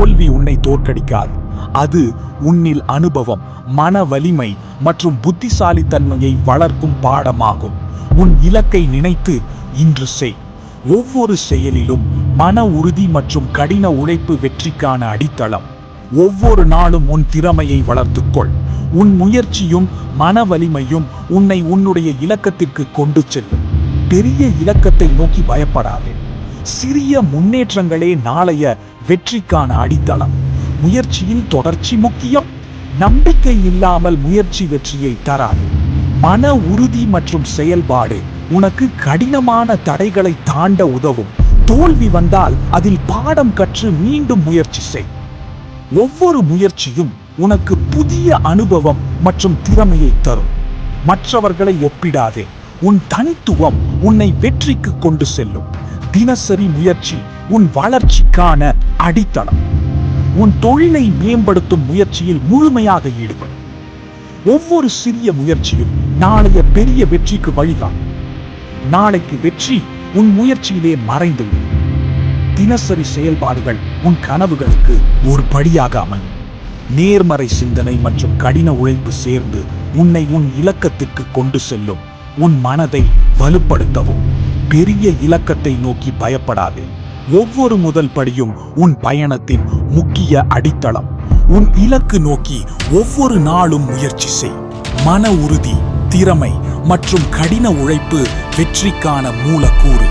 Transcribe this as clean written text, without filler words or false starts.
தோல்வி உன்னை தோற்கடிக்காது. அது உன்னில் அனுபவம், மன வலிமை மற்றும் புத்திசாலித்தன்மையை வளர்க்கும் பாடமாகும். உன் இலக்கை நினைத்து இன்று செய். ஒவ்வொரு செயலிலும் மன உறுதி மற்றும் கடின உழைப்பு வெற்றிக்கான அடித்தளம். ஒவ்வொரு நாளும் உன் திறமையை வளர்த்துக்கொள். உன் முயற்சியும் மன வலிமையும் உன்னை உன்னுடைய இலக்கத்திற்கு கொண்டு செல்லும். பெரிய இலக்கத்தை நோக்கி பயப்படாதே. சிறிய முன்னேற்றங்களே நாளைய வெற்றிக்கான அடித்தளம். முயற்சியில் தொடர்ச்சி முக்கியம். நம்பிக்கை இல்லாமல் முயற்சி வெற்றியை தராது. மன உறுதி மற்றும் செயல்பாடு உனக்கு கடினமான தடைகளை தாண்ட உதவும். தோல்வி வந்தால் அதில் பாடம் கற்று மீண்டும் முயற்சி செய். ஒவ்வொரு முயற்சியும் உனக்கு புதிய அனுபவம் மற்றும் திறமையை தரும். மற்றவர்களை ஒப்பிடாதே. உன் தனித்துவம் உன்னை வெற்றிக்கு கொண்டு செல்லும். தினசரி முயற்சி உன் வளர்ச்சிக்கான அடித்தளம். உன் தொழிலை மேம்படுத்தும் முயற்சியில் முழுமையாக ஈடுபடும். ஒவ்வொரு சிறிய முயற்சியும் நாளைய பெரிய வெற்றிக்கு வழிகாட்டும். நாளைக்கு வெற்றி உன் முயற்சியிலே மறைந்துள்ளது. தினசரி செயல்பாடுகள் உன் கனவுகளுக்கு ஒரு படியாக அமையும். நேர்மறை சிந்தனை மற்றும் கடின உழைப்பு சேர்ந்து உன்னை உன் இலக்கத்திற்கு கொண்டு செல்லும். உன் மனதை வலுப்படுத்தவும். பெரிய இலக்கத்தை நோக்கி பயப்படாதே. ஒவ்வொரு முதல் படியும் உன் பயணத்தின் முக்கிய அடித்தளம். உன் இலக்கு நோக்கி ஒவ்வொரு நாளும் முயற்சி செய். மன உறுதி, திறமை மற்றும் கடின உழைப்பு வெற்றிக்கான மூலக்கூறு.